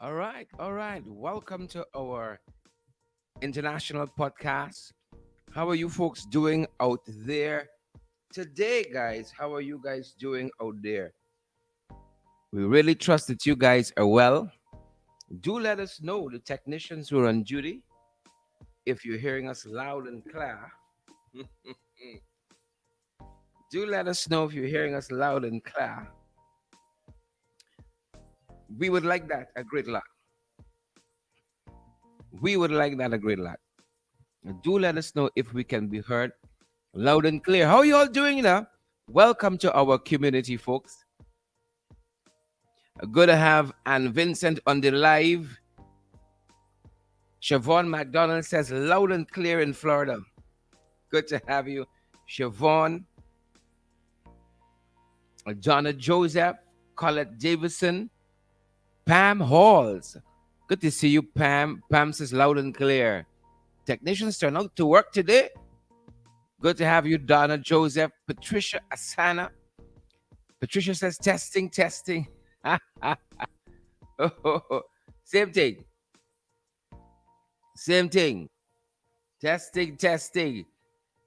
All right. Welcome to our international podcast. How are you folks doing out there today, guys? How are you guys doing out there? We really trust that you guys are well. Do let us know, the technicians who are on duty, if you're hearing us loud and clear. Do let us know if you're hearing us loud and clear. We would like that a great lot. We would like that a great lot. Do let us know if we can be heard loud and clear. How are you all doing now? Welcome to our community, folks. Good to have Ann Vincent on the live. Siobhan McDonald says loud and clear in Florida. Good to have you, Siobhan. Donna Joseph, Colette Davison, Pam Halls. Good to see you, Pam. Pam says loud and clear. Technicians turn out to work today. Good to have you, Donna Joseph. Patricia Asana. Patricia says testing, testing. Same thing. Same thing. Testing, testing.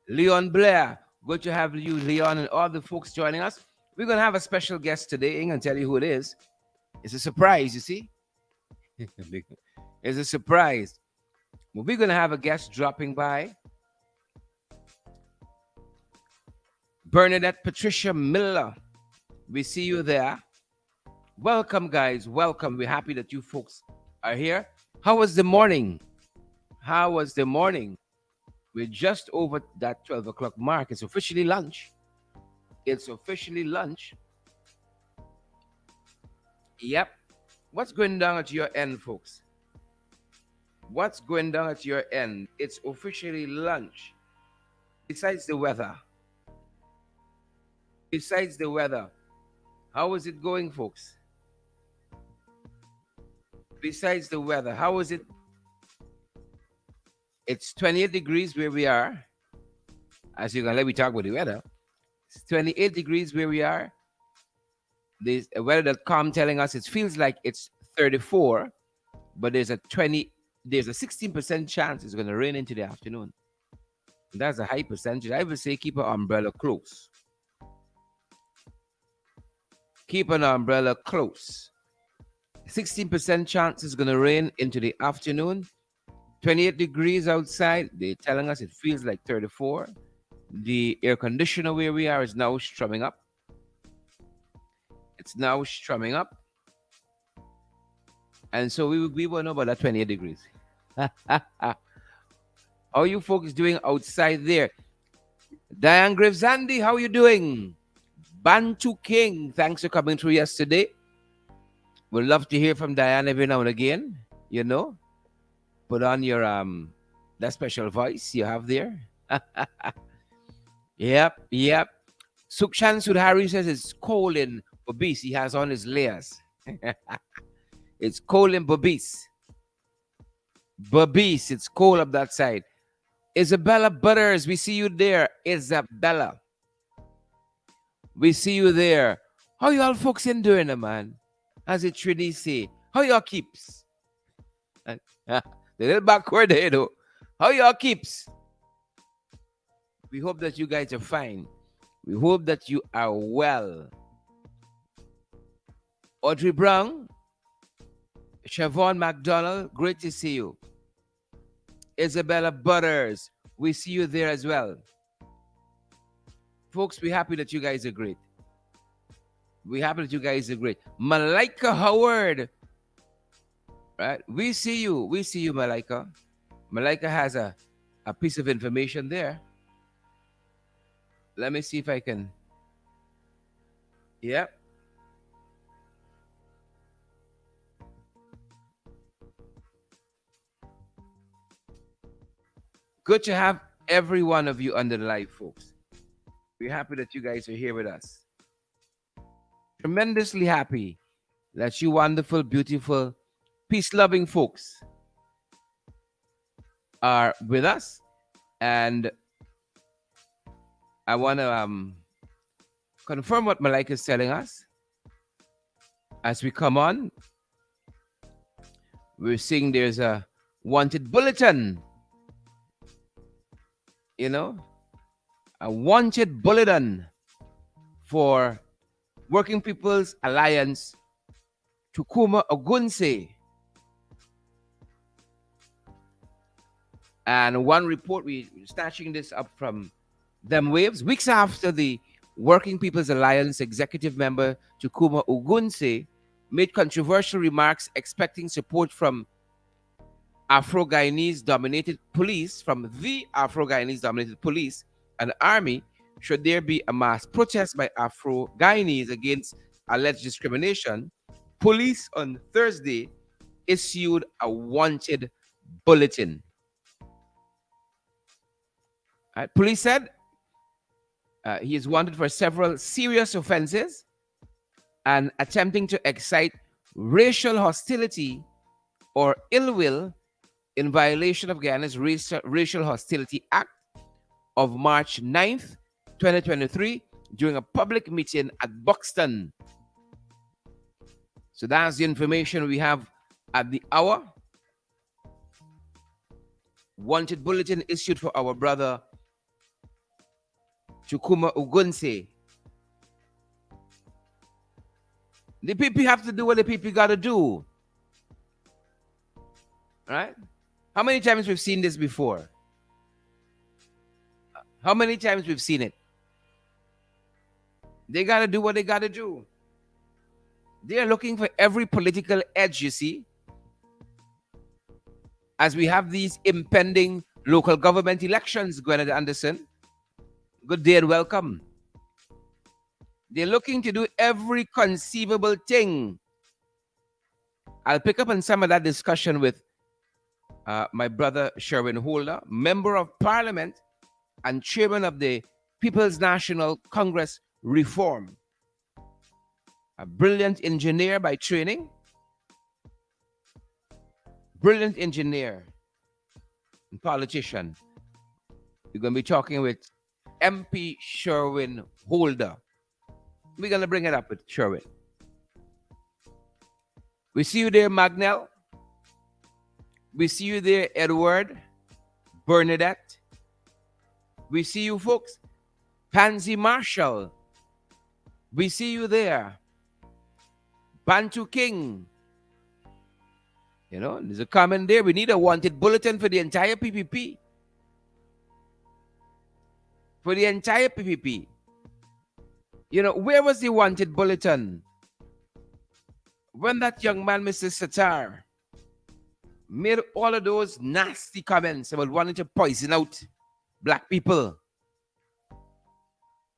Leon Blair. Good to have you, Leon, and all the folks joining us. We're going to have a special guest today. I'm going to tell you who it is. It's a surprise, you see. It's a surprise. Well, we're going to have a guest dropping by. Bernadette Patricia Miller. We see you there. Welcome, guys. Welcome. We're happy that you folks are here. How was the morning? How was the morning? We're just over that 12 o'clock mark. It's officially lunch. It's officially lunch. Yep. What's going down at your end, folks? What's going down at your end? It's officially lunch. Besides the weather. Besides the weather. How is it going, folks? Besides the weather, how is it? It's 28 degrees where we are. As you can let me talk about the weather. It's 28 degrees where we are. There's a weather.com telling us it feels like it's 34, but there's a 16% chance it's going to rain into the afternoon. That's a high percentage. I would say keep an umbrella close. Keep an umbrella close. 16% chance it's going to rain into the afternoon. 28 degrees outside. They're telling us it feels like 34. The air conditioner where we are is now strumming up. It's now strumming up. And so we won't know about that 28 degrees. How are you folks doing outside there? Diane Gravesandi, how are you doing? Bantu King, thanks for coming through yesterday. We'd love to hear from Diane every now and again. You know, put on your that special voice you have there. Yep. Sukshan Sudhari says it's cold in Bobis. He has on his layers. It's cold in Bobis. Bobis, it's cold up that side. Isabella Butters, we see you there. Isabella. We see you there. How y'all folks in doing, man? As it Trini say, how y'all keeps? The little backward there, though. How y'all keeps? We hope that you guys are fine. We hope that you are well. Audrey Brown, Siobhan McDonald, great to see you. Isabella Butters, we see you there as well. Folks, we're happy that you guys are great. We're happy that you guys are great. Malika Howard, right? We see you, Malika. Malika has a piece of information there. Let me see if I can. Yep. Good to have every one of you under the live, folks. We're happy that you guys are here with us. Tremendously happy that you wonderful, beautiful, peace-loving folks are with us. And I want to confirm what Malika is telling us as we come on. We're seeing there's a wanted bulletin, you know, a wanted bulletin for Working People's Alliance, Chukuma Ogunse. And one report, we're snatching this up from them waves, weeks after the Working People's Alliance executive member Chukuma Ogunse made controversial remarks expecting support from Afro-Guyanese dominated police, and army, should there be a mass protest by Afro-Guyanese against alleged discrimination. Police on Thursday issued a wanted bulletin. Police said he is wanted for several serious offenses and attempting to excite racial hostility or ill will in violation of Guyana's Racial Hostility Act of March 9th, 2023, during a public meeting at Buxton. So that's the information we have at the hour. Wanted bulletin issued for our brother Chukuma Ogunse. The PP have to do what the PP got to do. Right? How many times we've seen this before? How many times we've seen it? They got to do what they got to do. They are looking for every political edge, you see, as we have these impending local government elections, Gwyneth Anderson. Good day and welcome. They're looking to do every conceivable thing. I'll pick up on some of that discussion with my brother Sherwin Holder, Member of Parliament and Chairman of the People's National Congress Reform. A brilliant engineer by training. Brilliant engineer and politician. We're going to be talking with MP Sherwin Holder. We're going to bring it up with Sherwin. We see you there, Magnell. We see you there, Edward, Bernadette. We see you, folks. Pansy Marshall. We see you there. Bantu King. You know, there's a comment there. We need a wanted bulletin for the entire PPP. For the entire PPP. You know, where was the wanted bulletin? When that young man, Mr. Satar, made all of those nasty comments about wanting to poison out black people.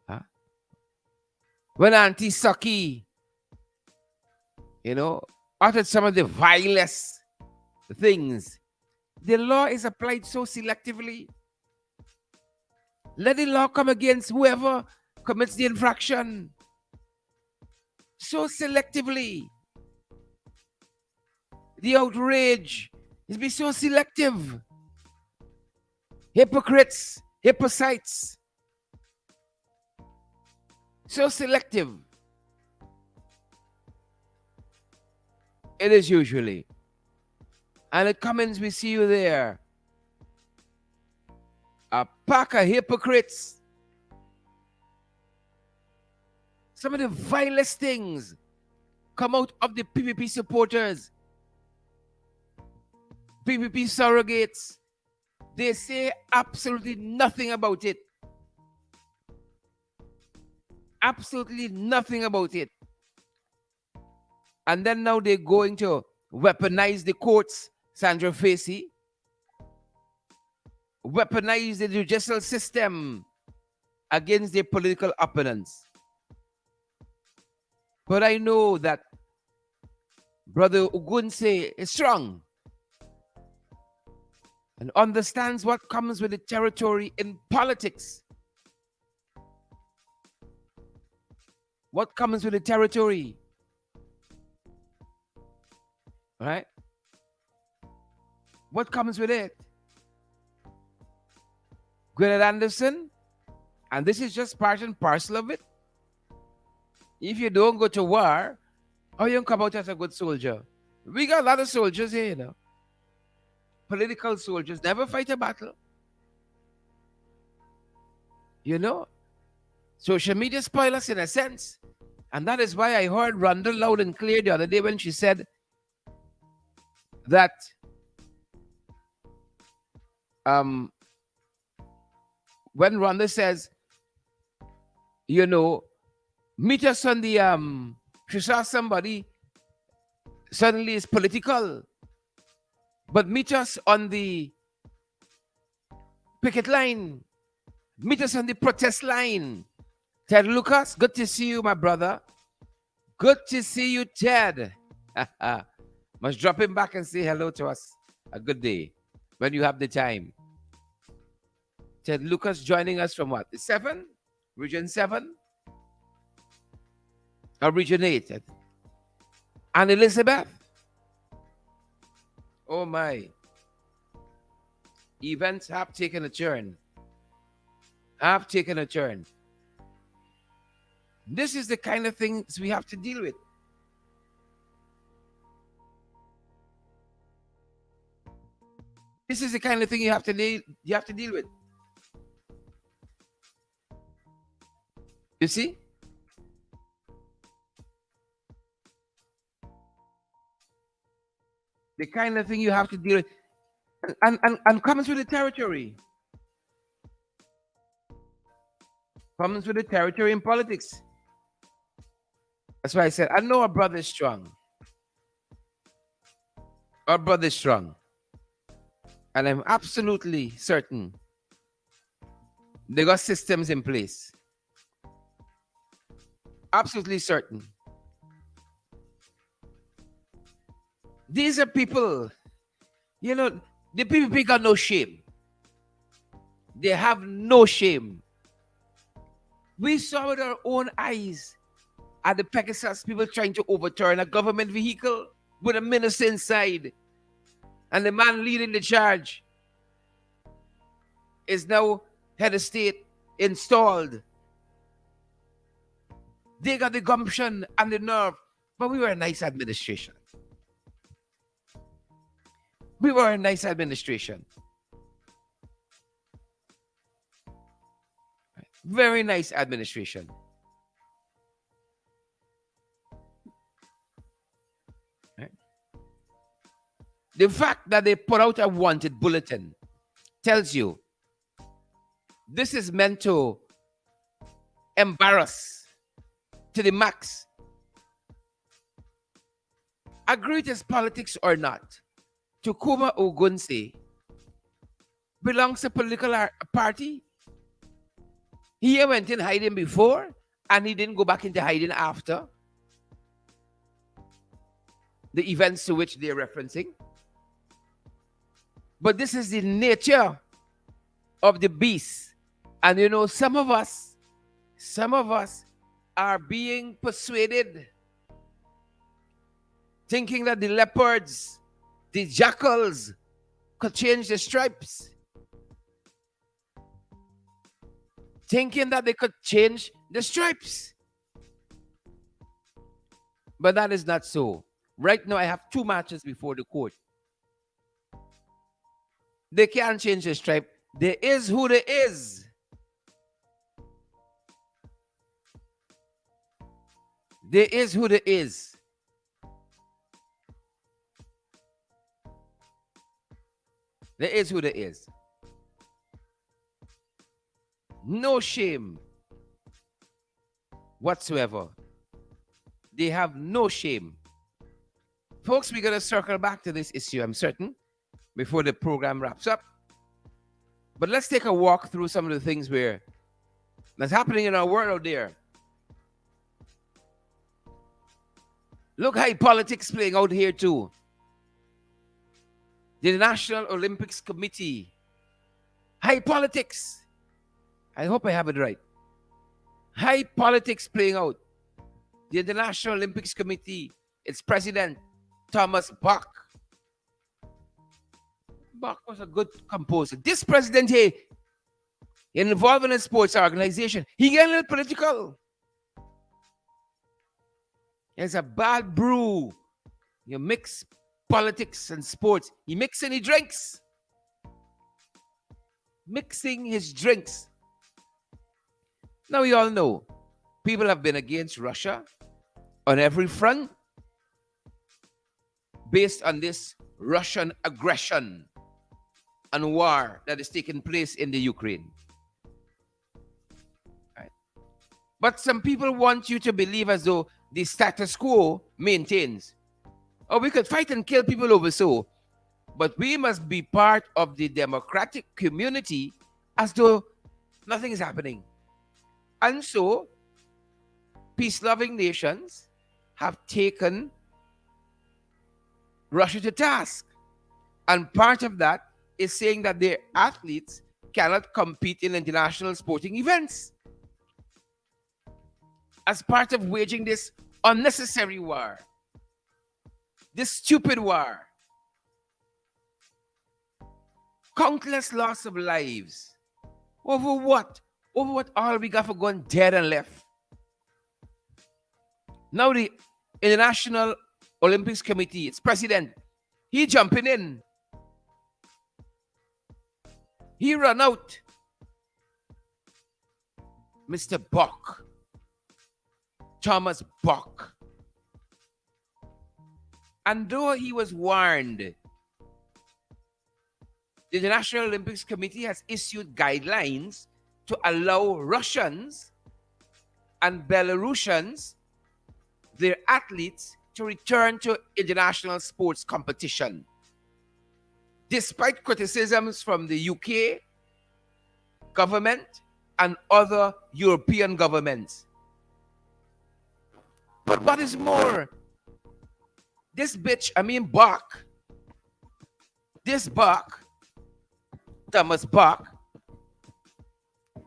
Huh? When Auntie Saki, you know, uttered some of the vilest things. The law is applied so selectively. Let the law come against whoever commits the infraction. So selectively. The outrage is be so selective. Hypocrites, hypocrites. So selective. It is usually. And the comments, we see you there. A pack of hypocrites. Some of the vilest things come out of the PPP supporters. PPP surrogates. They say absolutely nothing about it. Absolutely nothing about it. And then now they're going to weaponize the courts, Sandra Facey. Weaponize the judicial system against their political opponents. But I know that Brother Ogunse is strong and understands what comes with the territory in politics. What comes with the territory? All right? What comes with it? Gwyneth Anderson, and this is just part and parcel of it. If you don't go to war, how you come out as a good soldier? We got a lot of soldiers here, you know. political soldiers never fight a battle. You know, social media spoil us in a sense. And that is why I heard Rhonda loud and clear the other day when she said that um, when Rhonda says, you know, meet us on the she saw somebody suddenly is political, but meet us on the picket line, meet us on the protest line. Ted Lucas, good to see you, my brother. Good to see you, Ted. Must drop him back and say hello to us. A good day when you have the time. Ted Lucas joining us from what? 7? Region 7? Or Region 8? And Elizabeth? Oh my. Events have taken a turn. Have taken a turn. This is the kind of things we have to deal with. This is the kind of thing you have to deal with. You see? The kind of thing you have to deal with. And comes with the territory. Comes with the territory in politics. That's why I said, I know our brother is strong. Our brother is strong. And I'm absolutely certain they got systems in place. Absolutely certain. These are people, you know, the PPP got no shame. They have no shame. We saw with our own eyes at the Pegasus people trying to overturn a government vehicle with a minister inside. And the man leading the charge is now head of state installed. They got the gumption and the nerve. But we were a nice administration. We were a nice administration. Very nice administration. Right? The fact that they put out a wanted bulletin tells you this is meant to embarrass to the max. Agree with his politics or not, Chukuma Ogunse belongs to a political party. He went in hiding before, and he didn't go back into hiding after the events to which they're referencing. But this is the nature of the beast. And you know, some of us are being persuaded, thinking that the leopards, the jackals could change the stripes. Thinking that they could change the stripes. But that is not so. Right now, I have 2 matches before the court. They can't change the stripe. There is who there is. There is who there is. There is who there is. No shame whatsoever. They have no shame. Folks, we're going to circle back to this issue, I'm certain, before the program wraps up. But let's take a walk through some of the things that's happening in our world out there. Look how politics playing out here too. The National Olympics Committee. High politics. I hope I have it right. High politics playing out. The International Olympics Committee, its president, Thomas Bach. Bach was a good composer. This president here, involved in a sports organization, he get a little political. There's a bad brew. You mix politics and sports. He mix and he drinks. mixing his drinks. Now we all know people have been against Russia on every front based on this Russian aggression and war that is taking place in the Ukraine. Right? But some people want you to believe as though the status quo maintains. Or we could fight and kill people over so, but we must be part of the democratic community as though nothing is happening. And so, peace-loving nations have taken Russia to task. And part of that is saying that their athletes cannot compete in international sporting events as part of waging this unnecessary war, this stupid war. Countless loss of lives. Over what? Over what all we got for going dead and left. Now the International Olympics Committee, its president, he jumping in. He run out. Mr. Bach. Thomas Bach. And though he was warned, the International Olympics Committee has issued guidelines to allow Russians and Belarusians, their athletes, to return to international sports competition. Despite criticisms from the UK government and other European governments. But what is more, this bitch, Bach, this Bach, Thomas Bach,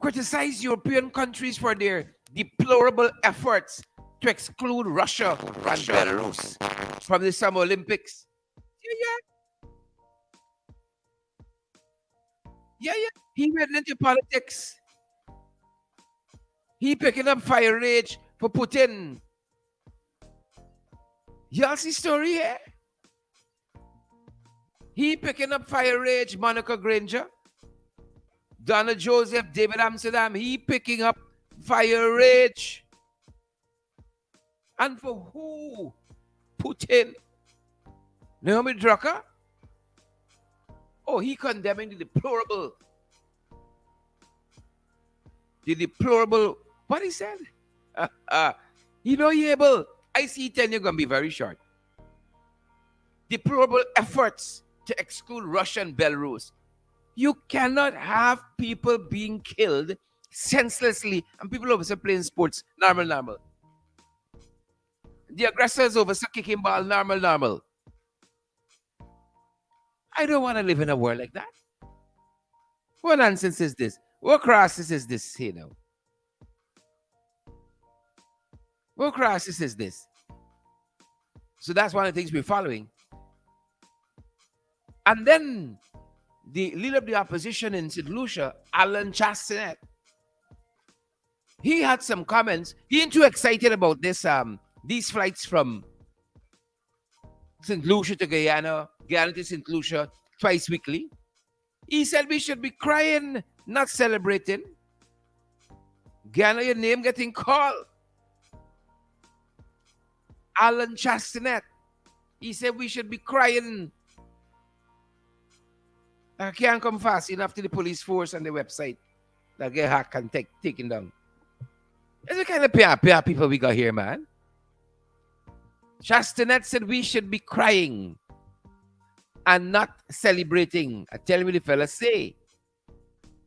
criticized European countries for their deplorable efforts to exclude Russia and Belarus from the Summer Olympics. Yeah. He went into politics. He picking up fire rage for Putin. Y'all see story here? He picking up fire rage, Monica Granger. Donna Joseph, David Amsterdam, he picking up fire rage. And for who? Putin. Naomi Drucker? Oh, he condemning the deplorable, what he said? Able, I see 10 you're going to be very short. Deplorable efforts to exclude Russia and Belarus. You cannot have people being killed senselessly and people over playing sports, normal. The aggressors over kicking ball, normal. I don't want to live in a world like that. What nonsense is this? What crisis is this, What crisis is this? So that's one of the things we're following. And then the leader of the opposition in St. Lucia, Alan Chastanet, he had some comments. He ain't too excited about this. These flights from St. Lucia to Guyana to St. Lucia twice weekly. He said we should be crying, not celebrating. Guyana, your name getting called. Alan Chastanet. He said we should be crying. I can't come fast enough to the police force and the website that get hacked and taken down. That's the kind of PR people we got here, man. Chastanet said we should be crying and not celebrating. I tell you what the fella say.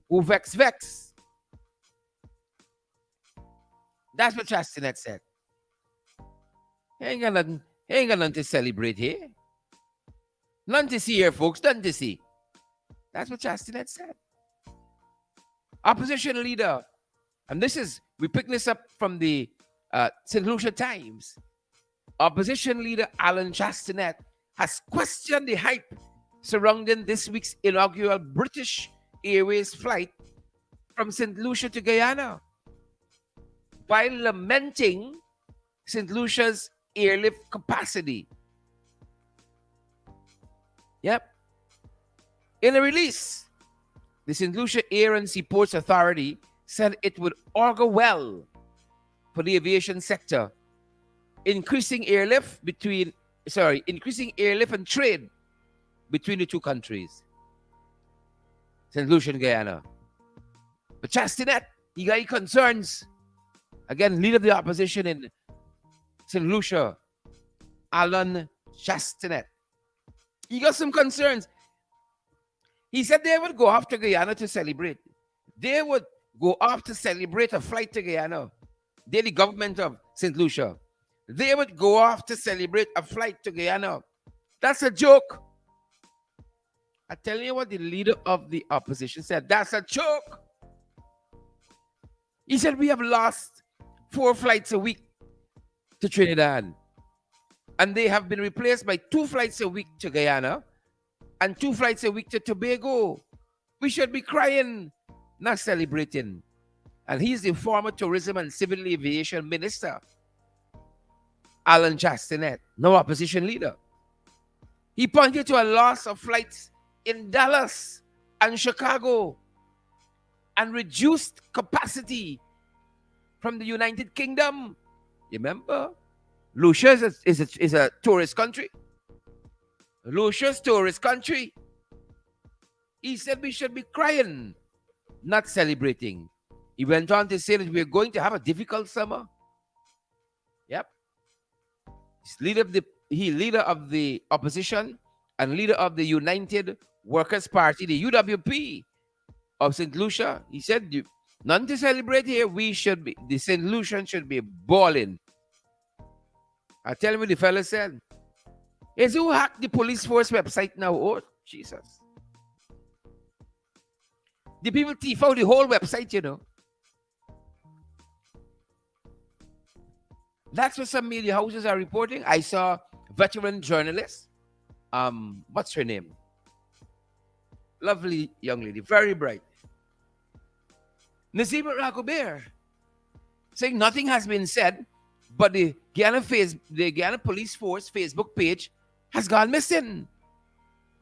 Who vex. That's what Chastanet said. He ain't got nothing to celebrate here. Nothing to see here, folks. Nothing to see. That's what Chastanet said. Opposition leader, and we pick this up from the St. Lucia Times. Opposition leader Alan Chastanet has questioned the hype surrounding this week's inaugural British Airways flight from St. Lucia to Guyana, while lamenting St. Lucia's airlift capacity. Yep. In a release, the St. Lucia Air and Seaports Authority said it would augur well for the aviation sector, increasing airlift and trade between the two countries, St. Lucia and Guyana. But Chastinet, he got concerns. Again, leader of the opposition in St. Lucia, Alan Chastinet. He got some concerns. He said they would go off to Guyana to celebrate. They would go off to celebrate a flight to Guyana. They're the government of St. Lucia. They would go off to celebrate a flight to Guyana. That's a joke. I tell you what the leader of the opposition said. That's a joke. He said we have lost 4 flights a week to Trinidad. And they have been replaced by 2 flights a week to Guyana and 2 flights a week to Tobago. We should be crying, not celebrating. And he's the former tourism and civil aviation minister, Alan Chastinet, no opposition leader. He pointed to a loss of flights in Dallas and Chicago and reduced capacity from the United Kingdom. You remember? Lucia is a tourist country. Lucia's tourist country. He said we should be crying, not celebrating. He went on to say that we're going to have a difficult summer. Yep. He's leader of the opposition and leader of the United Workers' Party, the UWP of St. Lucia. He said, none to celebrate here. The St. Lucians should be balling. I tell you what the fella said. Is who hacked the police force website now? Oh, Jesus. The people thief out the whole website, you know. That's what some media houses are reporting. I saw veteran journalist. What's her name? Lovely young lady, very bright. Nazima Rakober saying nothing has been said, but the Guyana Police Force Facebook page has gone missing.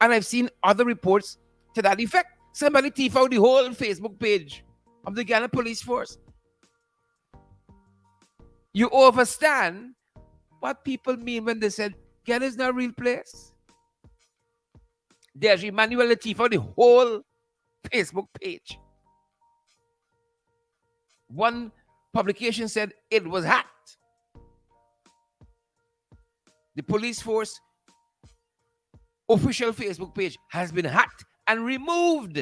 And I've seen other reports to that effect. Somebody thief out the whole Facebook page of the Guyana Police Force. You understand what people mean when they said Guyana is not a real place? There's Emmanuel thief out the whole Facebook page. One publication said it was hacked. The police force official Facebook page has been hacked and removed.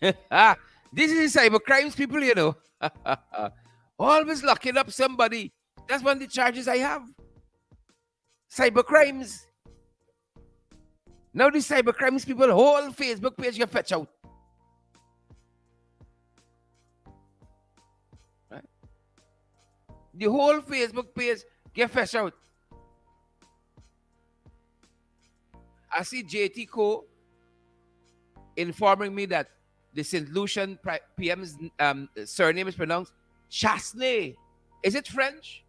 This is cyber crimes, people, you know. Always locking up somebody. That's one of the charges I have. Cyber crimes. Now the cyber crimes people, whole Facebook page get fetch out. Right? The whole Facebook page get fetch out. I see JT Co informing me that the St. Lucian PM's surname is pronounced Chasney. Is it French?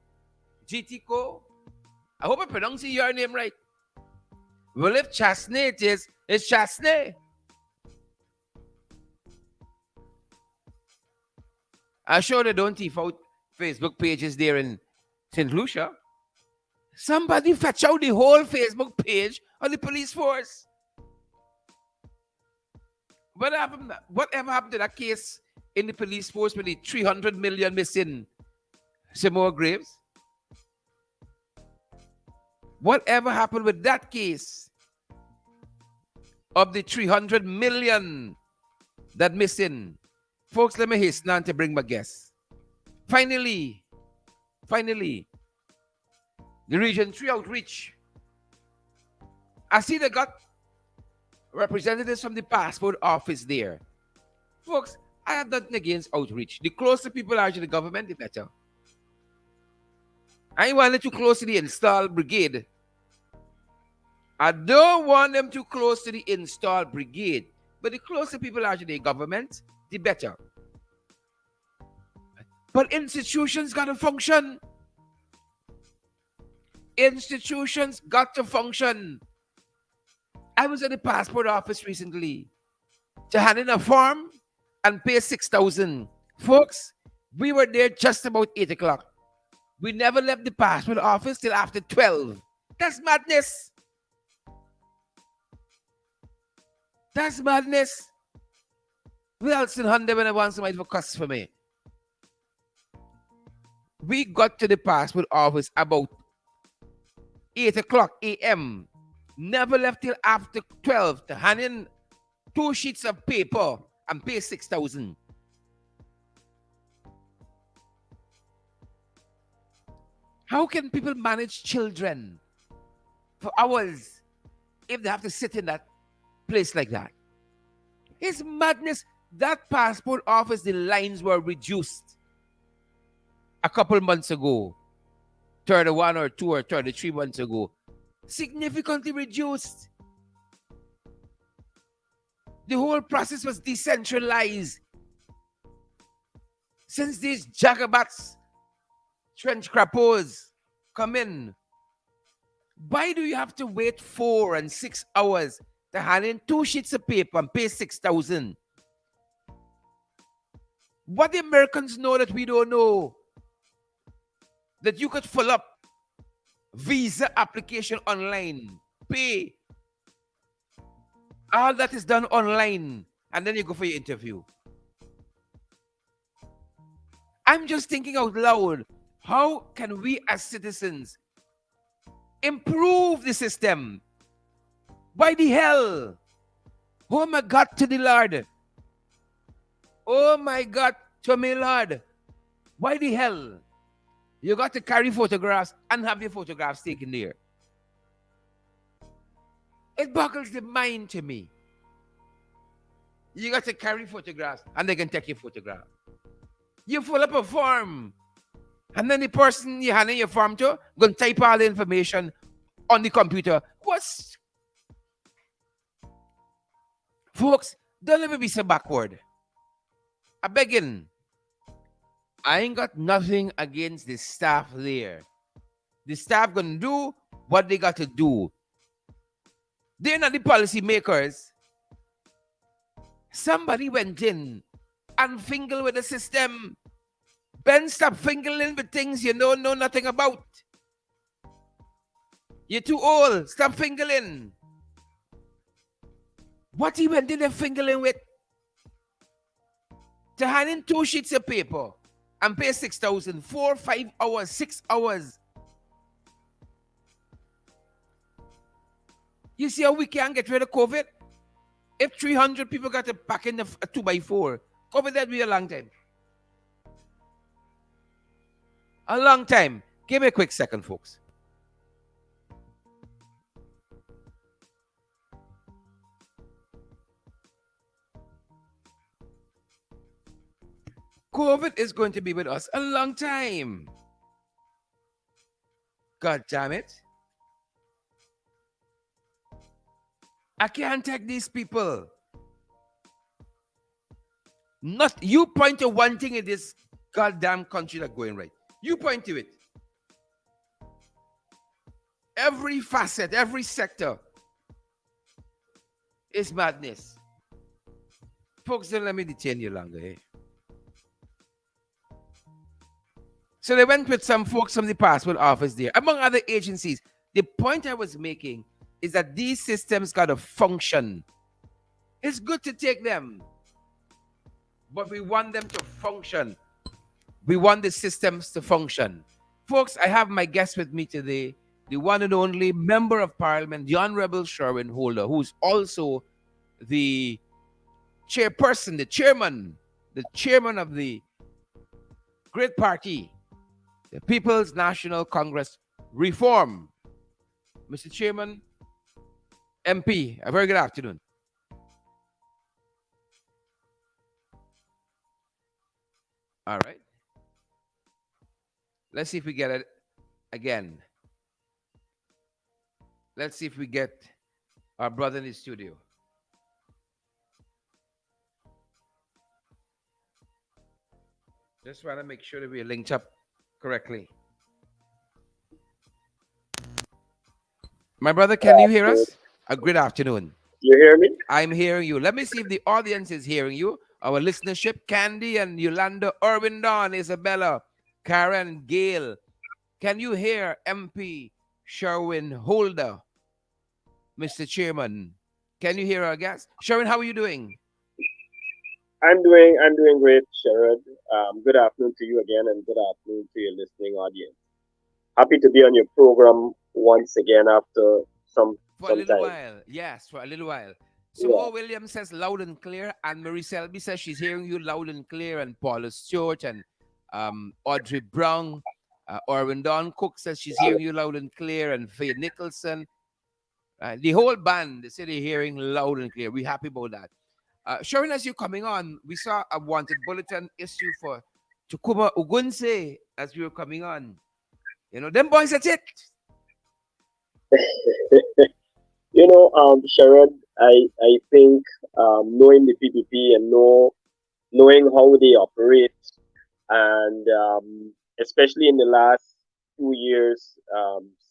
JT Co? I hope I'm pronouncing your name right. Well, if Chasney it is, it's Chasney. I'm sure they don't thief out Facebook pages there in St. Lucia. Somebody fetch out the whole Facebook page of the police force. Whatever happened to that case in the police force with the 300 million missing Seymour Graves? Whatever happened with that case of the 300 million that missing? Folks, let me hasten on to bring my guests. Finally, the Region 3 outreach. I see they got representatives from the passport office there. Folks, I have nothing against outreach. The closer people are to the government, the better. I want them too close to the install brigade. I don't want them too close to the install brigade. But the closer people are to the government, the better. But institutions got to function. Institutions got to function. I was at the passport office recently to hand in a form and pay 6,000. Folks, we were there just about 8 o'clock. We never left the passport office till after 12. That's madness. That's madness. Wilson Honda when I want somebody to cuss for me. We got to the passport office about 8 o'clock a.m. Never left till after 12 to hand in 2 sheets of paper and pay 6,000. How can people manage children for hours if they have to sit in that place like that? It's madness. That passport office, the lines were reduced a couple months ago. 31 or 2 or 33 months ago. Significantly reduced. The whole process was decentralized. Since these jagabats, trench crappos come in, why do you have to wait 4 and 6 hours to hand in 2 sheets of paper and pay 6,000? What the Americans know that we don't know? That you could fill up visa application online, pay. All that is done online, and then you go for your interview. I'm just thinking out loud. How can we as citizens improve the system? Why the hell? Oh my God, to the Lord. Oh my God, to me, Lord. Why the hell? You got to carry photographs and have your photographs taken there. It boggles the mind to me. You got to carry photographs and they can take your photograph. You fill up a form. And then the person you hand in your form to going to type all the information on the computer. What's... Folks, don't let me be so backward. I begging. I ain't got nothing against the staff there. The staff gonna do what they got to do. They're not the policy makers. Somebody went in and fingered with the system. Ben, stop fingering with things you know nothing about. You're too old. Stop fingering. What he went in there fingering with? To hand in 2 sheets of paper and pay 6,000, 4, 5 hours, 6 hours. You see how we can't get rid of COVID? If 300 people got to pack in a 2x4, COVID that'd be a long time. A long time. Give me a quick second, folks. COVID is going to be with us a long time. God damn it. I can't take these people. Not you point to one thing in this goddamn country that's going right. You point to it. Every facet, every sector is madness. Folks, don't let me detain you longer. Eh? So they went with some folks from the passport office there, among other agencies. The point I was making is that these systems got to function. It's good to take them, but we want them to function. We want the systems to function. Folks, I have my guest with me today, the one and only Member of Parliament, the Honorable Sherwin Holder, who's also the chairperson, the chairman of the great party, the People's National Congress Reform. Mr. Chairman, MP, a very good afternoon. All right. Let's see if we get it again. Let's see if we get our brother in the studio. Just want to make sure that we're linked up correctly. My brother, can you hear us? A good afternoon. You hear me? I'm hearing you. Let me see if the audience is hearing you. Our listenership, Candy and Yolanda, Irwin Dawn, Isabella, Karen, Gail. Can you hear MP Sherwin Holder, Mr. Chairman? Can you hear our guest? Sherwin, how are you doing? I'm doing great, Sherrod. Good afternoon to you again, and good afternoon to your listening audience. Happy to be on your program once again after For a some little time. while. Yes, for a little while. Yeah, Samoa Williams says loud and clear, and Marie Selby says she's hearing you loud and clear, and Paula Stewart and Audrey Brown. Orwin Dawn Cook says she's hearing you loud and clear, and Faye Nicholson. The whole band, they say they're hearing loud and clear. We're happy about that. Sharon, as you're coming on, we saw a wanted bulletin issue for Chukuma Ugunse as we were coming on. You know, them boys, that's it. Sherrod, I think knowing the PPP and knowing how they operate, and especially in the last 2 years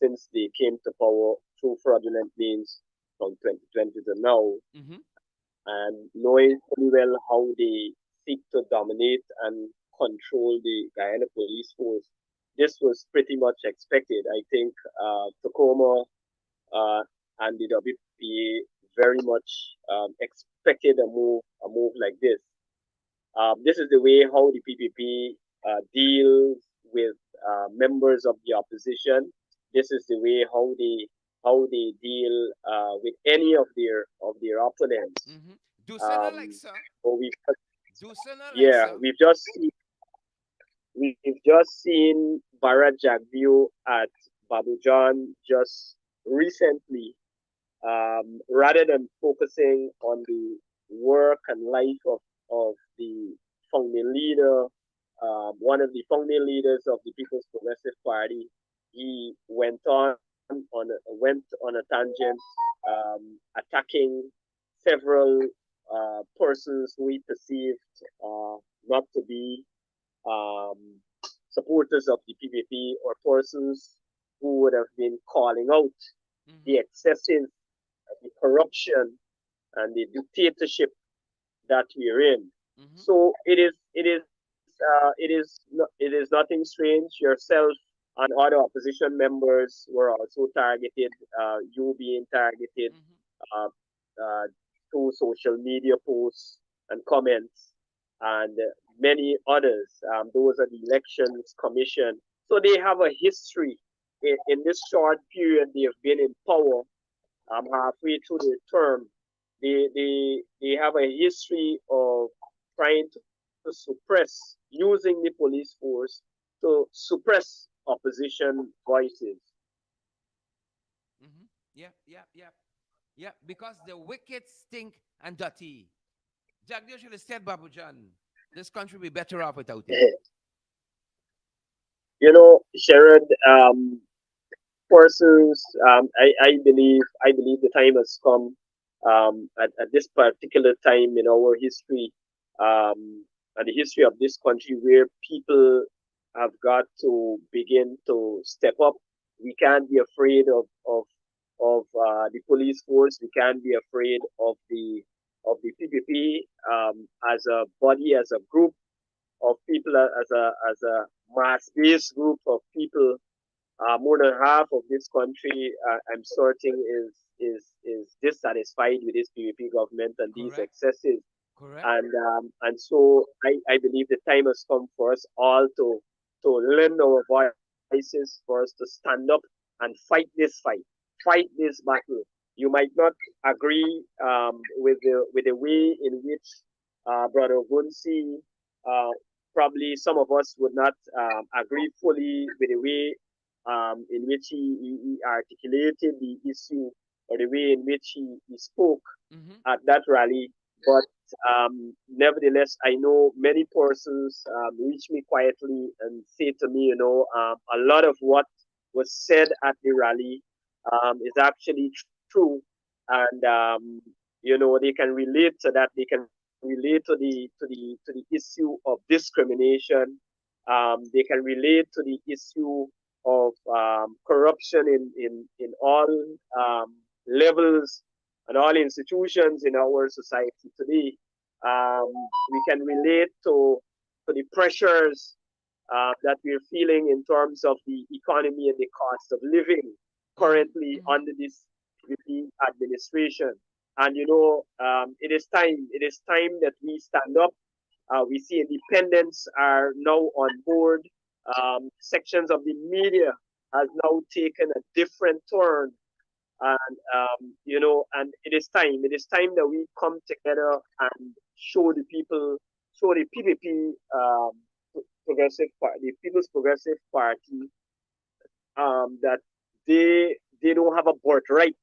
since they came to power through fraudulent means from 2020 to now, Mm-hmm. and knowing fully well how they seek to dominate and control the Guyana police force. This was pretty much expected. I think Tacoma uh, and the WPA very much expected a move like this. This is the way how the PPP deals with members of the opposition. This is the way how they deal with any of their opponents. Mm-hmm. Do send Um, Alexa. so Do send yeah, Alexa. we've just seen Bharat Jagview at Babu John just recently. Rather than focusing on the work and life of the founding leader, one of the founding leaders of the People's Progressive Party, he went on a tangent, attacking several persons who he perceived not to be um, supporters of the PPP, or persons who would have been calling out the Mm-hmm. excessive, the corruption, and the dictatorship that we're in. Mm-hmm. So it is nothing strange. Yourself and other opposition members were also targeted. You being targeted Mm-hmm. uh, uh, through social media posts and comments, and many others. Those are the elections commission. So they have a history. In this short period they have been in power, halfway through the term, they have a history of trying to suppress, using the police force to suppress opposition voices. Mm-hmm. Yeah, yeah, yeah. Yeah, because the wicked stink and dirty. Jagdish should have said, Babu John, this country will be better off without him. Sharon, persons, I believe the time has come, at this particular time in our history, and the history of this country, where people have got to begin to step up. We can't be afraid of the police force. We can't be afraid of the PPP, as a body, as a group of people, as a mass-based group of people. More than half of this country, I'm certain, is dissatisfied with this PVP government and these Correct? excesses, Correct? and so I believe the time has come for us all to lend our voices, for us to stand up and fight this battle. You might not agree with the way in which Brother Gunsi, uh, probably some of us would not agree fully with the way in which he articulated the issue, or the way in which he spoke Mm-hmm. at that rally. But nevertheless, I know many persons reach me quietly and say to me, a lot of what was said at the rally is actually true, and they can relate to that. They can relate to the issue of discrimination. They can relate to the issue of corruption in all levels and all institutions in our society today, um, we can relate to the pressures that we're feeling in terms of the economy and the cost of living Mm-hmm. currently Mm-hmm. under this PPP administration. And you know, it is time. It is time that we stand up. We see independents are now on board. Sections of the media has now taken a different turn, and you know, and it is time. It is time that we come together and show the people, show the PPP, progressive party, the People's Progressive Party, that they don't have a birthright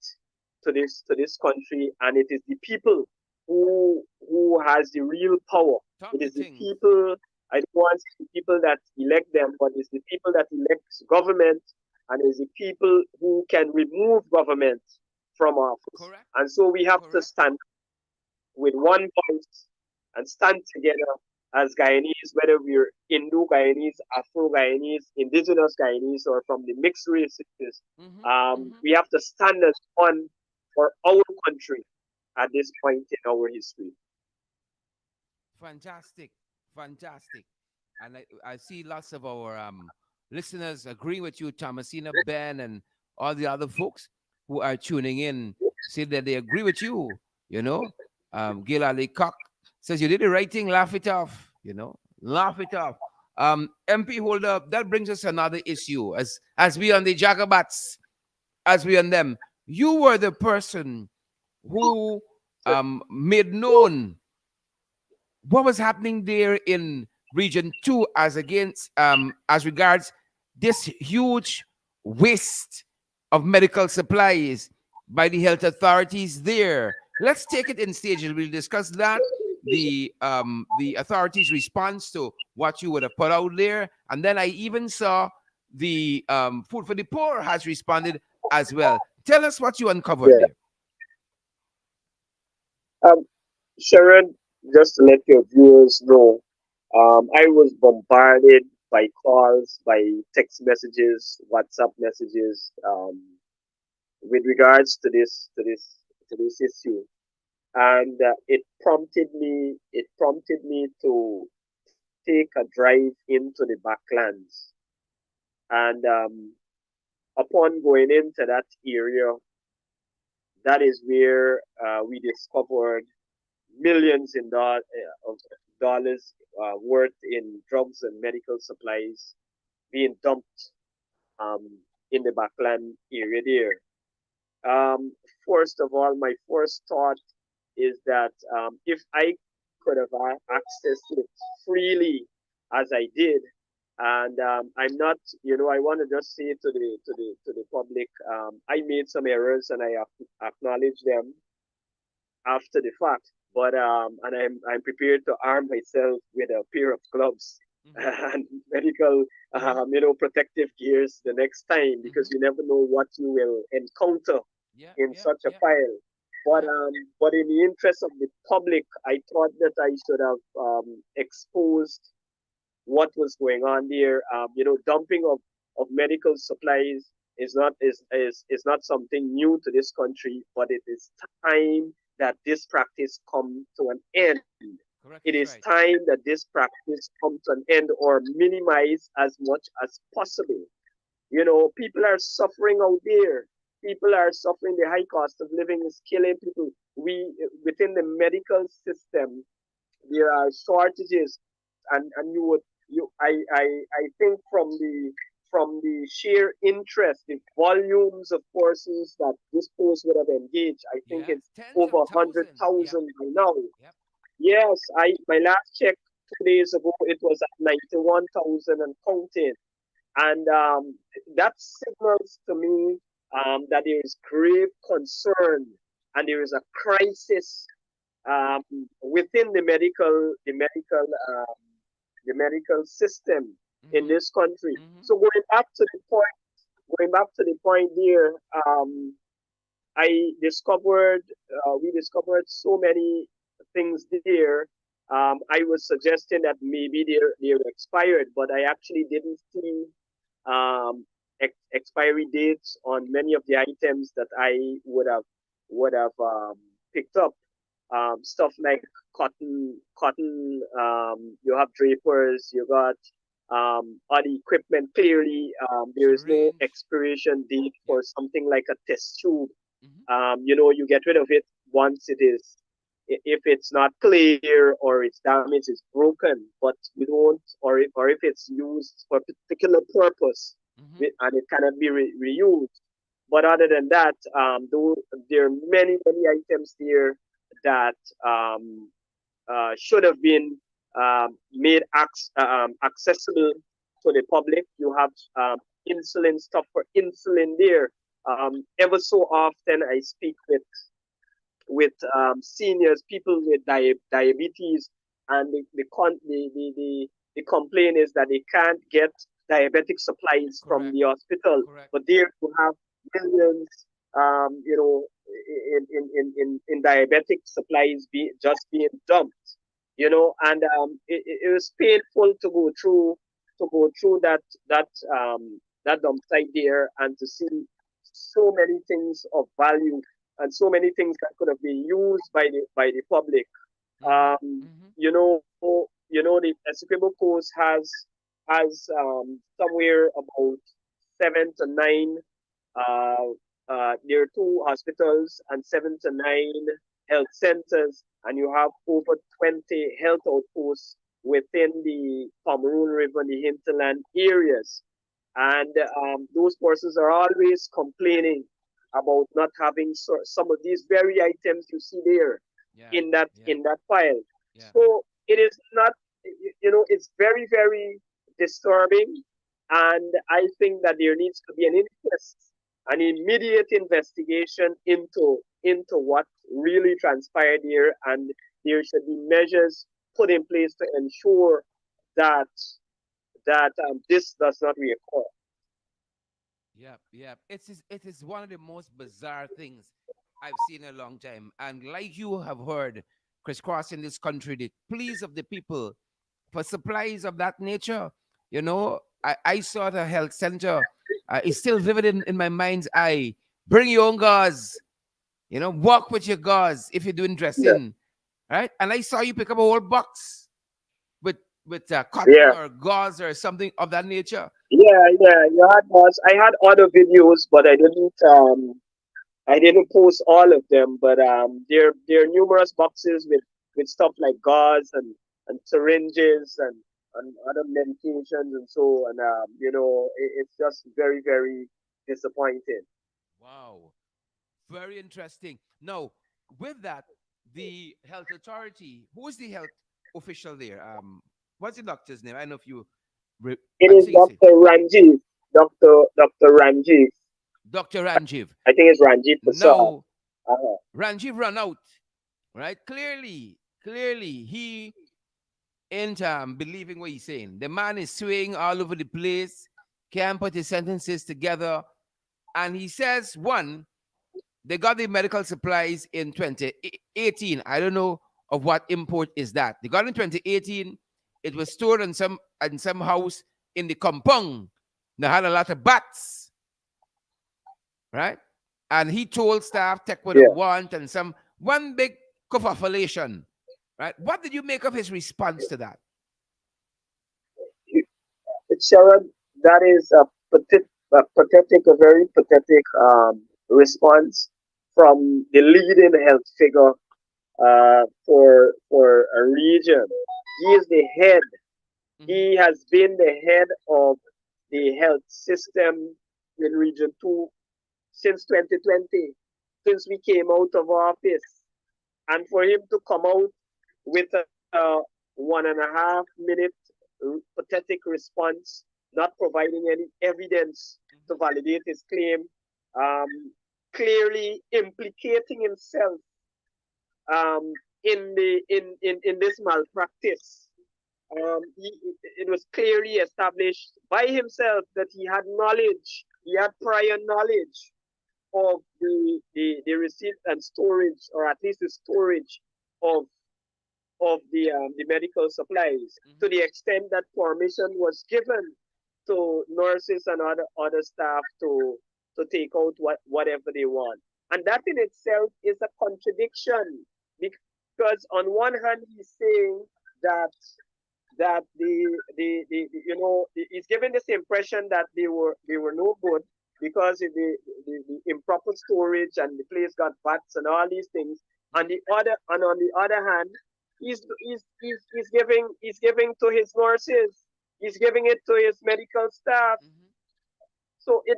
to this country, and it is the people who has the real power. Talk It the is the thing. people. I don't want the people that elect them, but it's the people that elect government, and it's the people who can remove government from office. Correct. And so we have to Correct. stand with one voice and stand together as Guyanese, whether we're Indo Guyanese, Afro Guyanese, Indigenous Guyanese, or from the mixed races. Mm-hmm. Mm-hmm. We have to stand as one for our country at this point in our history. Fantastic. Fantastic. And I see lots of our listeners agree with you, Thomasina, Ben, and all the other folks who are tuning in say that they agree with you. You know, Gil Ali Cock says you did the right thing, laugh it off. You know, laugh it off. MP Holder, that brings us another issue. As we on the Jagabats, as we on them, you were the person who made known what was happening there in region 2 as against as regards this huge waste of medical supplies by the health authorities there. Let's take it in stages. We'll discuss that, the authorities response to what you would have put out there, and then I even saw the food for the poor has responded as well. Tell us what you uncovered Yeah. there. Um, Sharon, just to let your viewers know, I was bombarded by calls, by text messages, WhatsApp messages, with regards to this issue, and it prompted me to take a drive into the backlands, and upon going into that area, that is where we discovered millions of dollars worth in drugs and medical supplies being dumped um, in the backland area there. First of all, my first thought is that if I could have accessed it freely as I did, and I'm not, you know, I want to just say to the public, I made some errors and I acknowledge them after the fact. But and I'm prepared to arm myself with a pair of gloves Mm-hmm. and medical, Mm-hmm. you know, protective gears the next time, because Mm-hmm. you never know what you will encounter Yeah, in yeah, such a yeah, file. yeah. But in the interest of the public, I thought that I should have exposed what was going on there. You know, dumping of medical supplies is not something new to this country, but it is time that this practice come to an end. It Correct is is right. time that this practice come to an end or minimize as much as possible. You know, people are suffering out there. People are suffering. The high cost of living is killing people. We within the medical system, there are shortages, and you would you I think from the sheer interest, the volumes of persons that this post would have engaged, I think Yes, it's tens over of a hundred thousands. Yep, thousand by now. yep. Yes, I my last check 2 days ago, it was at 91,000 and counting, and that signals to me that there is grave concern and there is a crisis um, within the medical system in Mm-hmm. this country. Mm-hmm. So going back to the point here, I discovered we discovered so many things there. I was suggesting that maybe they're expired, but I actually didn't see expiry dates on many of the items that I picked up. Stuff like cotton. You have drapers. You got other equipment. Clearly, there is no Syringe. expiration date Yeah. for something like a test tube. Mm-hmm. You get rid of it once it is, if it's not clear or its damage is broken, but you don't, or if it's used for a particular purpose Mm-hmm. and it cannot be reused. But other than that, though, there are many items there that should have been made accessible to the public. You have insulin, stuff for insulin there. Ever so often, I speak with seniors, people with diabetes, and the complaint is that they can't get diabetic supplies from Correct. the hospital. Correct. But there you have millions, in diabetic supplies just being dumped. And it was painful to go through that dump site there and to see so many things of value and so many things that could have been used by the public. Mm-hmm. Um, Mm-hmm. the Essequibo Coast has somewhere about 7 to 9. There are two hospitals and 7 to 9 health centers, and you have over 20 health outposts within the Cameroon River and the hinterland areas. And those persons are always complaining about not having some of these very items you see there Yeah. in that Yeah. in that file. Yeah. So it is not, it's very very disturbing, and I think that there needs to be an immediate investigation into what really transpired here, and there should be measures put in place to ensure that this does not reoccur. Yeah. Yeah. It is one of the most bizarre things I've seen in a long time. And like you have heard, crisscrossing this country, the pleas of the people for supplies of that nature. I saw the health center. It's still vivid in my mind's eye. Bring your own gauze. Walk with your gauze if you're doing Yeah, dressing, right? And I saw you pick up a whole box with cotton yeah, or gauze or something of that nature. yeah. You had us. I had other videos, but I didn't post all of them. But there are numerous boxes with stuff like gauze and syringes and other medications and so. And it's just very very disappointing. Wow. Very interesting. Now, with that, the health authority, who is the health official there? What's the doctor's name? I don't know if you. It I is see. Dr. Ranjiv, Dr. Ranjiv. Dr. Ranjiv. I think it's Ranjiv Prasad. Now, Uh-huh. Ranjiv run out, right? Clearly, he ain't believing what he's saying. The man is swaying all over the place, can't put his sentences together. And he says, one, they got the medical supplies in 2018. I don't know of what import is that. They got it in 2018. It was stored in some house in the compound. They had a lot of bats, right? And he told staff take what they Yeah. want and some one big kerfuffleation, right? What did you make of his response to that? Sharon, that is a very pathetic response from the leading health figure for a region. He is the head. Mm-hmm. He has been the head of the health system in Region 2 since 2020, since we came out of office. And for him to come out with a 1.5 minute pathetic response, not providing any evidence to Mm-hmm. validate his claim, um, clearly implicating himself in this malpractice. It was clearly established by himself that he had prior knowledge of the receipt and storage, or at least the storage of the medical supplies, to Mm-hmm. the extent that permission was given to nurses and other staff to take out whatever they want. And that in itself is a contradiction, because on one hand he's saying that he's giving this impression that they were no good because the improper storage and the place got bats and all these things. On the other hand, he's giving to his nurses, he's giving it to his medical staff. Mm-hmm. So it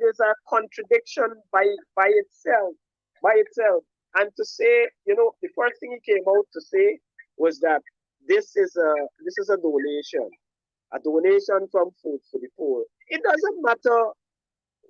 is a contradiction by itself, by itself. And to say, the first thing he came out to say was that this is a donation from Food for the Poor. It doesn't matter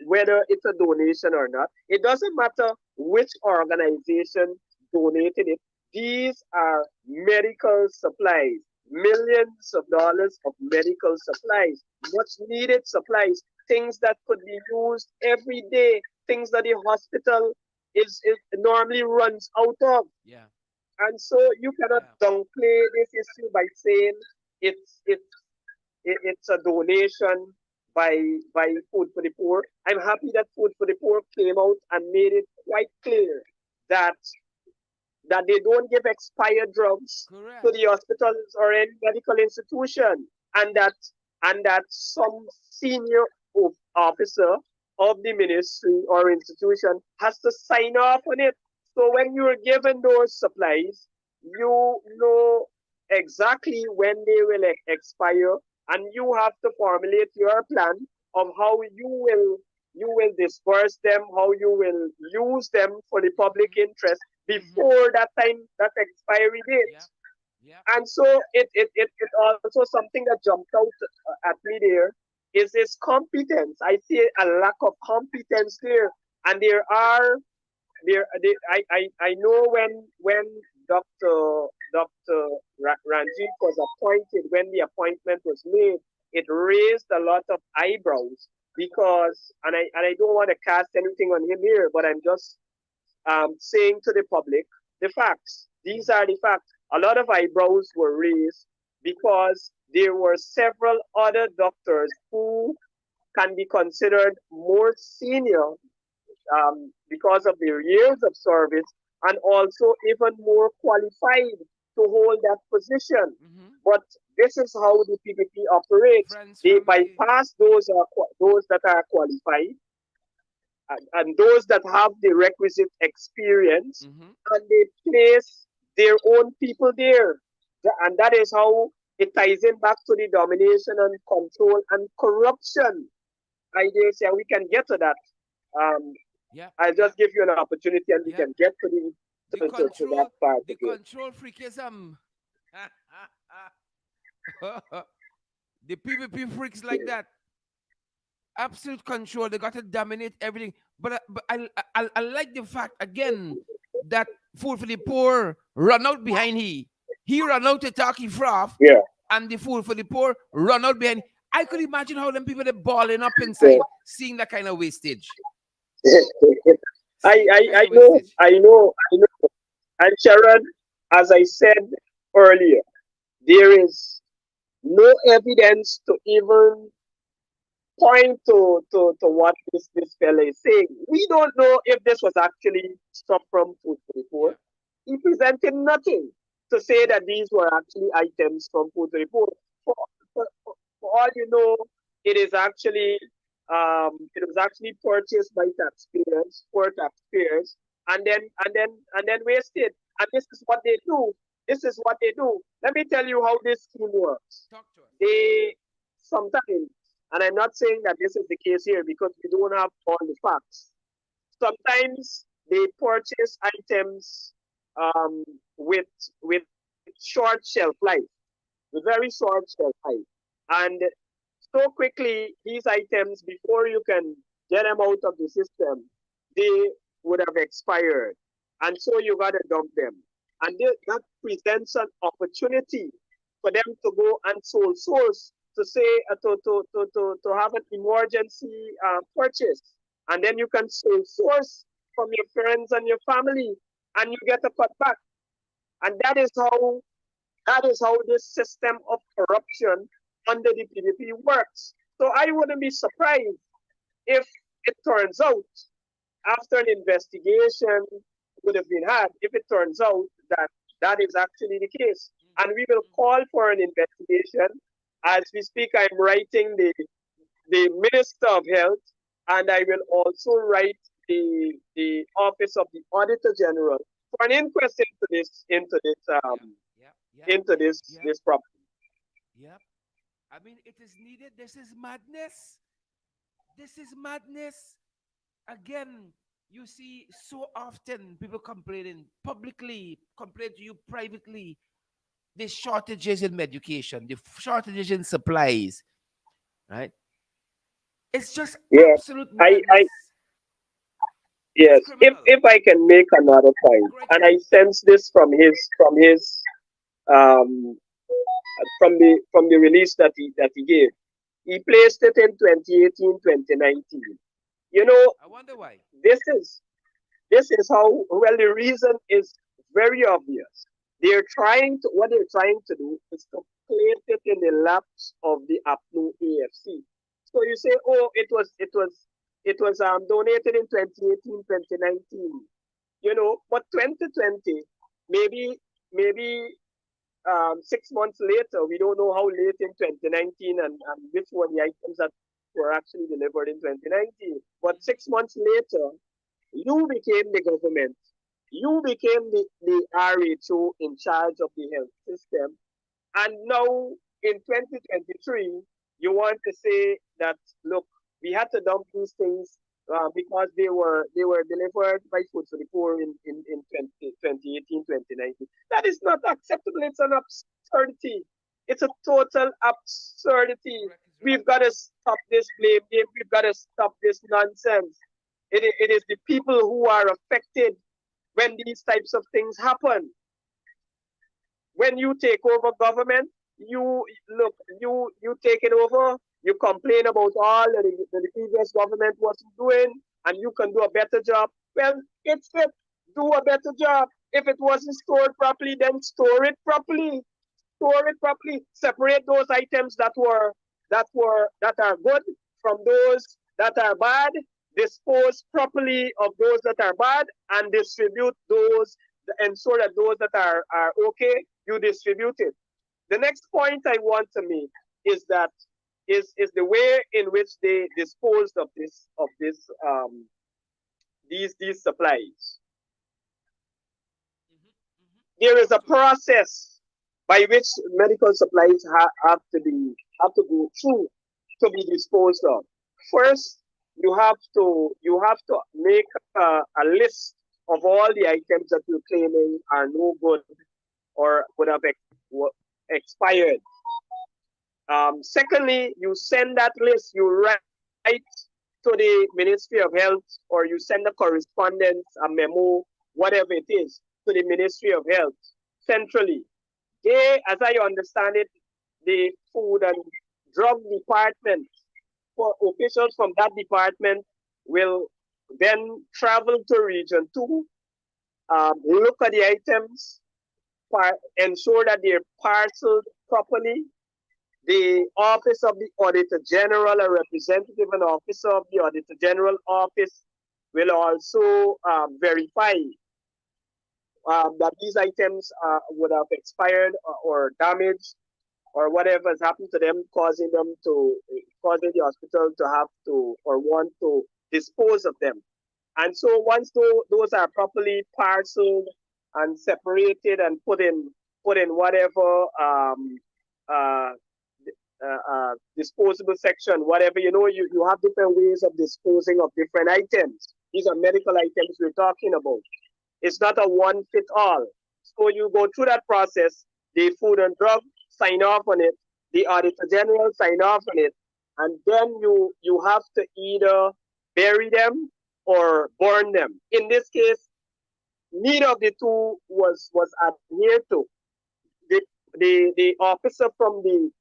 whether it's a donation or not. It doesn't matter which organization donated it. These are medical supplies, millions of dollars of medical supplies, much needed supplies, things that could be used every day, things that the hospital is normally runs out of. Yeah. And so you cannot Yeah. downplay this issue by saying it's it's it's a donation by by Food for the Poor. I'm happy that Food for the Poor came out and made it quite clear that they don't give expired drugs to Correct. the hospitals or any medical institution, and that some senior officer of the ministry or institution has to sign off on it. So when you're given those supplies, you know exactly when they will expire, and you have to formulate your plan of how you will disperse them, how you will use them for the public Mm-hmm. interest Mm-hmm. before that time, that expiry date. Yeah. Yeah. And so it also something that jumped out at me there is his competence. I see a lack of competence there, and I know when Dr. Ranjit was appointed, when the appointment was made, it raised a lot of eyebrows because, and I don't want to cast anything on him here, but I'm just saying to the public the facts. These Mm-hmm. are the facts. A lot of eyebrows were raised because there were several other doctors who can be considered more senior because of their years of service, and also even more qualified to hold that position. Mm-hmm. But this is how the PPP operates. Friends, They family. bypass those that are qualified, and those that have the requisite experience, Mm-hmm. and they place their own people there. And that is how it ties in back to the domination and control and corruption ideas. Yeah, we can get to that. Um, Yeah. I'll Yeah. just give you an opportunity and we Yeah. can get to to that part The again. control freakism. The PPP freaks like that. Absolute control. They got to dominate everything. But I like the fact again that Food for the Poor run out behind he. He run out to talkie froth, Yeah. and the Food for the Poor run out behind. I could imagine how them people are balling up Yeah. inside, seeing that kind of wastage. I, Seeing that I kind I of know, wastage. I know. And Sharon, as I said earlier, there is no evidence to even point to what this fella is saying. We don't know if this was actually stuff from Food for the Poor. Yeah. He presented nothing to say Mm-hmm. that these were actually items from Food for the Poor. For, for all you know, it is actually it was actually purchased by taxpayers, poor taxpayers, and then wasted. And this is what they do. This is what they do. Let me tell you how this scheme works. Talk to us. They sometimes, and I'm not saying that this is the case here because we don't have all the facts. Sometimes they purchase items um, with short shelf life, with very short shelf life, and so quickly these items, before you can get them out of the system, they would have expired, and so you gotta dump them, and that presents an opportunity for them to go and sole source, to say to have an emergency purchase, and then you can sole source from your friends and your family, and you get a cut back, and that is how this system of corruption under the PDP works. So I wouldn't be surprised if it turns out, after an investigation would have been had, if it turns out that that is actually the case. And we will call for an investigation. As we speak, I'm writing the Minister of Health, and I will also write the Office of the Auditor General for an inquest Yep, yep, yep, into yep, yep, this problem. yep. I mean, it is needed. This is madness. This is madness. Again, you see so often people complaining publicly, complain to you privately. The shortages in medication, the shortages in supplies, right? It's just Yeah, absolute I madness. It's yes. criminal. If I can make another point, Go and ahead. I sense this from his um from the release that he gave. He placed it in 2018, 2019. You know, I wonder why. this is this is how well the reason is very obvious. What they're trying to do is to place it in the laps of the APNU AFC. So you say, oh, it was donated in 2018, 2019. You know, but 2020, maybe maybe 6 months later, we don't know how late in 2019 and which were the items that were actually delivered in 2019. But 6 months later, you became the government. You became the RHO in charge of the health system. And now in 2023, you want to say that, look, we had to dump these things because they were delivered by Food for the Poor in 2018, 2019. That is not acceptable. It's an absurdity. It's a total absurdity. Correct is right. We've got to stop this blame game. We've got to stop this nonsense. It is the people who are affected when these types of things happen. When you take over government, you look, you take it over, you complain about all that the previous government wasn't doing, and you can do a better job. Well, it's it. Do a better job. If it wasn't stored properly, then store it properly. Store it properly. Separate those items that are good from those that are bad. Dispose properly of those that are bad and distribute those, ensure that those that are okay, you distribute it. The next point I want to make is that is the way in which they disposed of this these supplies. There is a process by which medical supplies have to go through to be disposed of. First, you have to make a list of all the items that you're claiming are no good or would have expired. Secondly, you send that list, you write to the Ministry of Health, or you send a correspondence, a memo, whatever it is, to the Ministry of Health centrally. They, as I understand it, the Food and Drug Department, for officials from that department will then travel to Region 2, look at the items, ensure that they're parceled properly. The Office of the Auditor General, a representative and officer of the Auditor General office, will also verify that these items would have expired or damaged or whatever has happened to them, causing the hospital to have to or want to dispose of them. And so once those are properly parceled and separated and put in whatever uh, disposable section, whatever, you have different ways of disposing of different items. These are medical items we're talking about. It's not a one fit all. So you go through that process, the Food and Drug sign off on it, the Auditor General sign off on it, and then you have to either bury them or burn them. In this case, neither of the two was adhered to. The the officer from the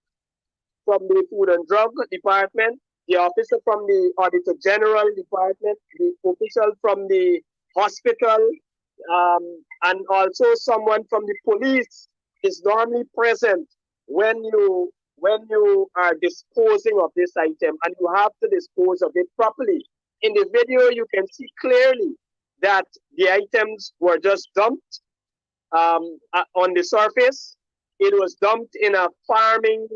Food and Drug Department, the officer from the Auditor General Department, the official from the hospital, and also someone from the police is normally present when you are disposing of this item, and you have to dispose of it properly. in the video, you can see clearly that the items were just dumped on the surface. It was dumped in a farming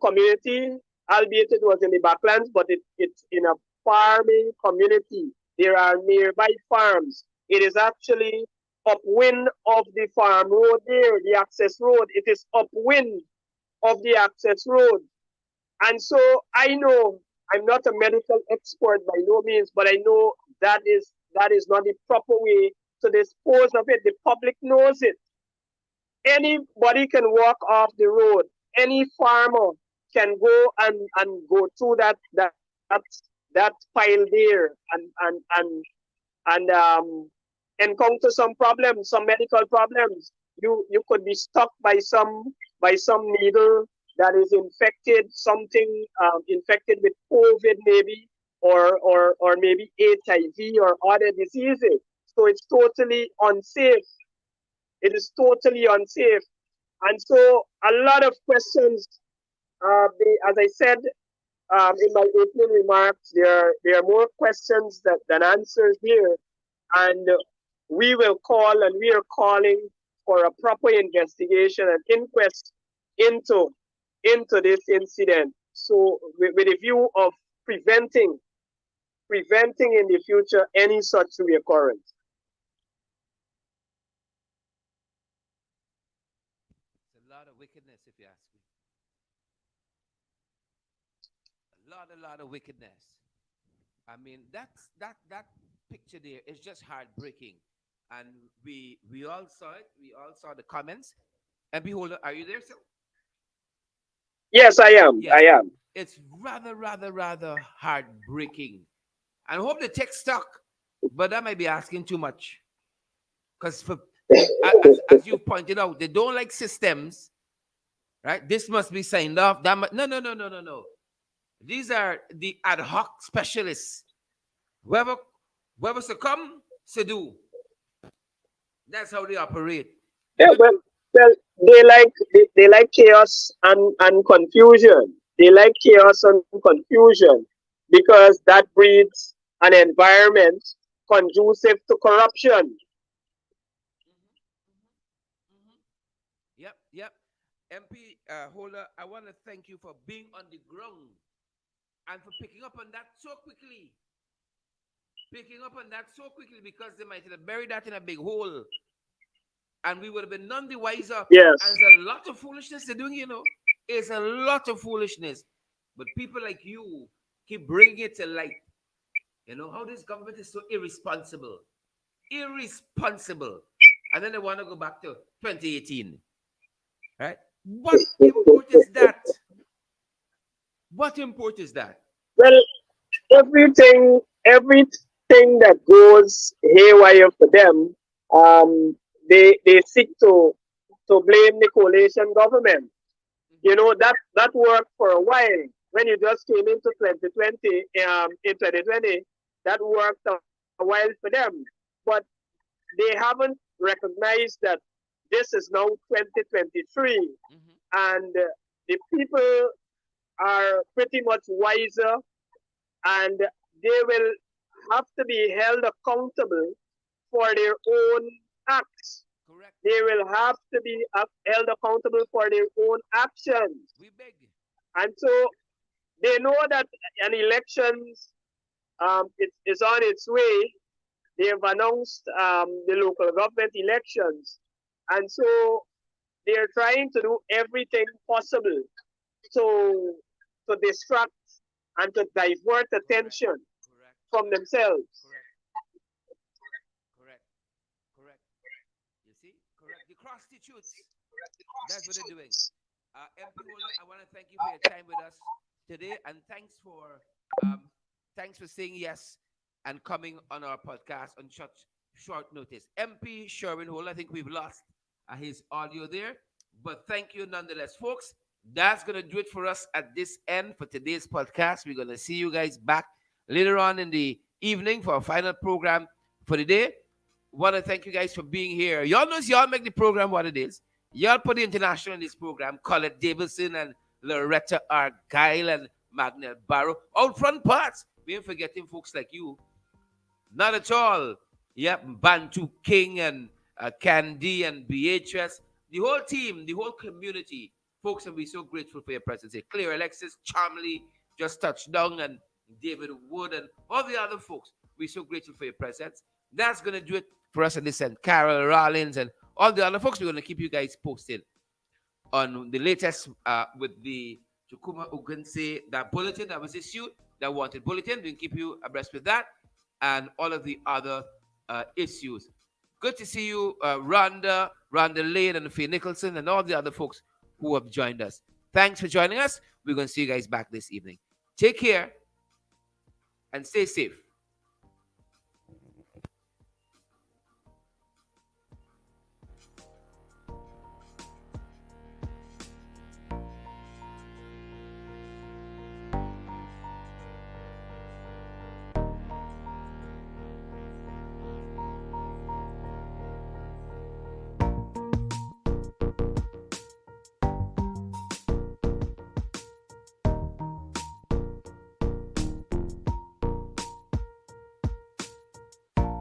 community, albeit it was in the backlands, but it's in a farming community. There are nearby farms. It is actually upwind of the farm road there, the access road. It is upwind of the access road. And so I know I'm not a medical expert by no means, but I know that is not the proper way to dispose of it. The public knows it. Anybody can walk off the road. Any farmer can go and go through that pile there and encounter some problems, some medical problems. You could be stuck by some needle that is infected, something infected with COVID maybe, or maybe HIV or other diseases. So it's totally unsafe. It is totally unsafe. And so a lot of questions, as I said in my opening remarks, there are more questions than answers here. And we will call and we are calling for a proper investigation and inquest into, into this incident. So with a view of preventing, preventing in the future any such reoccurrence. It's a lot of wickedness, if you ask me. A lot of wickedness. I mean, that picture there is just heartbreaking, and we all saw it. We all saw the comments. And behold, are you there still? Yes, I am. I Yes, am. it's rather heartbreaking. And I hope they take stock, but that might be asking too much. Because for as you pointed out, they don't like systems, right? This must be signed off. No. These are the ad hoc specialists. Whoever whoever succumb, to do. That's how they operate. Yeah, But well, they like chaos and confusion. They like chaos and confusion because that breeds an environment conducive to corruption. mhm. Yep. MP Holder, I want to thank you for being on the ground and for picking up on that so quickly. Picking up on that so quickly because they might have buried that in a big hole and we would have been none the wiser. And Yes. there's a lot of foolishness they're doing, you know. It's a lot of foolishness. But people like you keep bringing it to light. You know how this government is so irresponsible. Irresponsible. And then they want to go back to 2018. Right? What import is that? What import is that? Well, everything that goes haywire for them, they seek to blame the coalition government. You know that worked for a while when you just came into 2020. In 2020, that worked a while for them, but they haven't recognized that this is now 2023, Mm-hmm. and the people are pretty much wiser, and they will have to be held accountable for their own acts. Correct. They will have to be held accountable for their own actions. We beg. And so they know that an election is on its way. They have announced the local government elections. And so they're trying to do everything possible to, to distract and to divert Correct. attention Correct. from themselves. Correct. Correct. Correct. You see? Correct. The prostitutes. That's what they're doing. MP Holder, I want to thank you for your time with us today, and um, thanks for saying yes and coming on our podcast on short notice. MP Sherwin Holder, I think we've lost his audio there, but thank you nonetheless, folks. That's gonna do it for us at this end for today's podcast. We're gonna see you guys back later on in the evening for our final program for the day. Want to thank you guys for being here. Y'all knows y'all make the program what it is. Y'all put the international in this program. Colette Davidson and Loretta Argyle and Magnell Barrow. Out front parts. We ain't forgetting folks like you. Not at all. Yep, Bantu King and Candy and Beatrice, the whole team, the whole community. Folks, and we're so grateful for your presence here. Claire Alexis, Charmley, just touched down, and David Wood, and all the other folks. We're so grateful for your presence. That's going to do it for us on this end. Carol Rollins and all the other folks. We're going to keep you guys posted on the latest with the Chukuma Ugunse, that bulletin that was issued, that wanted bulletin. We can keep you abreast with that and all of the other issues. Good to see you, Rhonda Lane, and Faye Nicholson, and all the other folks who have joined us. Thanks for joining us. We're going to see you guys back this evening. Take care and stay safe.